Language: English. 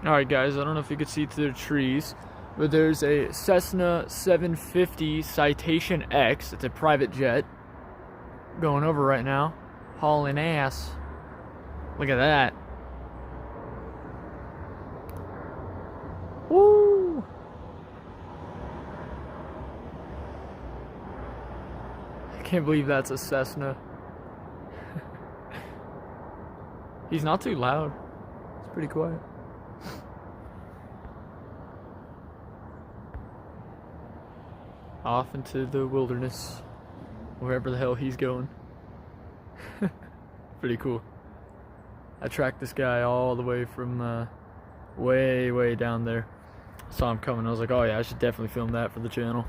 Alright guys, I don't know if you could see through the trees, but there's a Cessna 750 Citation X. It's a private jet going over right now, hauling ass. Look at that. Woo! I can't believe that's a Cessna. He's not too loud. It's pretty quiet. Off into the wilderness, wherever the hell he's going. Pretty cool. I tracked this guy all the way from way down there. Saw him coming. I was like, oh yeah, I should definitely film that for the channel.